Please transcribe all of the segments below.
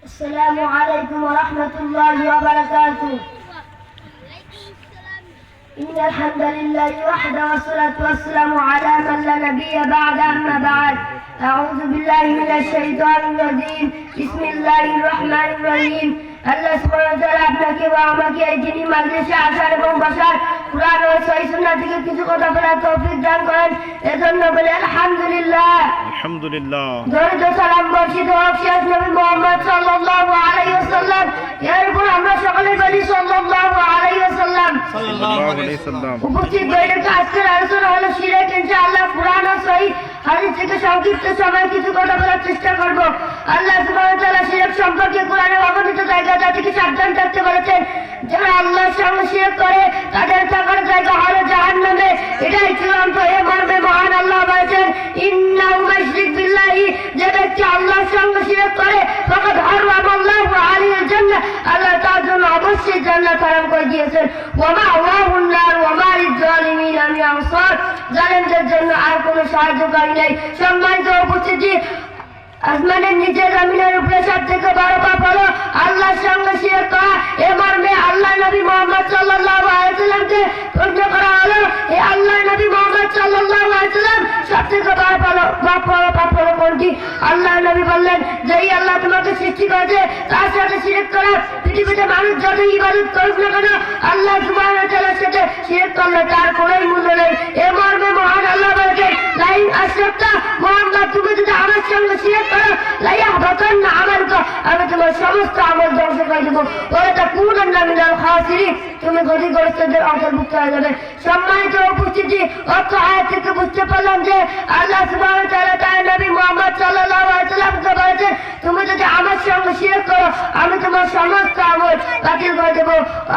السلام عليكم ورحمة الله وبركاته. إن الحمد لله وحده والصلاة والسلام على من لا نبي بعد أما بعد. أعوذ بالله من الشيطان الرجيم. بسم الله الرحمن الرحيم. আল্লাহ সুবহানাহু ওয়া তাআলা আপনাকে ওয়া আমাকে এই যিনি মাজলিসে আসার এবং বসার কুরআন ও সহিহ সুন্নাহ থেকে কিছু কথা বলার তৌফিক দান করেন, এজন্য বলি আলহামদুলিল্লাহ। আলহামদুলিল্লাহ। দরুদ ও সালাম বর্ষিত হোক শেষ নবী মুহাম্মদ সাল্লাল্লাহু আলাইহি ওয়াসাল্লাম। এরপর আমরা সকলে বলি সাল্লাল্লাহু আলাইহি ওয়াসাল্লাম। উপস্থিত বৈঠকে আজকের আলোচনা হলো শিরক। ইনশাআল্লাহ কুরআন ও সহিহ হাদিস থেকে সংক্ষিপ্ত সময় কিছু কথা বলার চেষ্টা করব। আল্লাহ সুবহানাহু ওয়া তাআলা শিরক সম্পর্কে কুরআনে অগণিত জায়গা থেকে সাবধান থাকতে বলেছেন। যারা আল্লাহর সঙ্গে শিরক করে তাদের থাকার জায়গা হলো জাহান্নামে। এটাই চূড়ান্ত। এ মর্মে মহান আল্লাহ বলেছেন, ইন্নাহু মাশরিক বিল্লাহি, যে ব্যক্তি আল্লাহর সঙ্গে শিরক করে ফাকাদ হারামাল্লাহু আলাইহিল জান্নাহ, আল্লাহ তার জন্য অবশ্যই জান্নাত হারাম করে দিয়েছেন। ওয়া মাওয়াহুন নার ওয়া মা লিয-যালিমিনা মিন আনসার, জালেমদের জন্য আর কোনো সাহায্যকারী নেই। সম্মানিত উপস্থিতি, আসমানের নিচে জমিনের উপরে সব থেকে বড় পাপ হলো আল্লাহর সঙ্গে শিরক করা। এ মর্মে আল্লাহ নবী মুহাম্মদ সাল্লাল্লাহু আলাইহি ওয়াসাল্লামকে প্রশ্ন করা হলো, হে আল্লাহর নবী মুহাম্মদ সাল্লাল্লাহু আলাইহি ওয়াসাল্লাম, সব থেকে বড় পাপ হলো কোনটি? আল্লাহর নবী বললেন, যেই আল্লাহ তোমাকে সৃষ্টি করেছে তার সাথে শিরক করা। পৃথিবীতে মানুষ যত ইবাদত করুক না কেন, আল্লাহ সুবহানাহু ওয়া তাআলার সাথে শিরক করলে তার কোনো মূল্য নেই। এ মর্মে মহান আল্লাহ বলেছেন, লাইন আশরাকতা, মুহাম্মদ তুমি যদি আমার সঙ্গে শিরক করো লাইয়াহবাতান্না আমালুকা, আমি তোমার সমস্ত আমল ধ্বংস করে দেব। ওয়া তাকুনান্না মিনাল খাসিরিন, তুমি ক্ষতিগ্রস্তদের অন্তর্ভুক্ত হয়ে যাবে। সম্মানিত উপস্থিতি, অর্থ আয়াত থেকে বুঝতে পারলাম যে আল্লাহ সুবহানাহু ওয়া তাআলা তার নবী মুহাম্মদ সাল্লাল্লাহু আলাইহি ওয়াসাল্লামকে বলেছেন, তুমি যদি আমার সঙ্গে শিরক করো আমি তোমার সমস্ত আমল বাতিল করে দেব।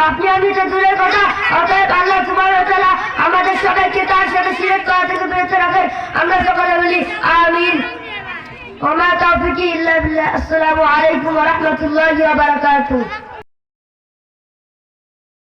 আপনি আমি তো দূরের কথা, অতএব আল্লাহ সুবহানাহু ওয়া তাআলা আমাদের সবাইকে তার সাথে শিরক করা থেকে বিরত রাখেন। আমরা সকলে বলি আমিন। ওয়া মা তাওফীকি ইল্লা বিল্লাহ। আসসালামু আলাইকুম ওয়া রাহমাতুল্লাহি ওয়া বারাকাতুহু।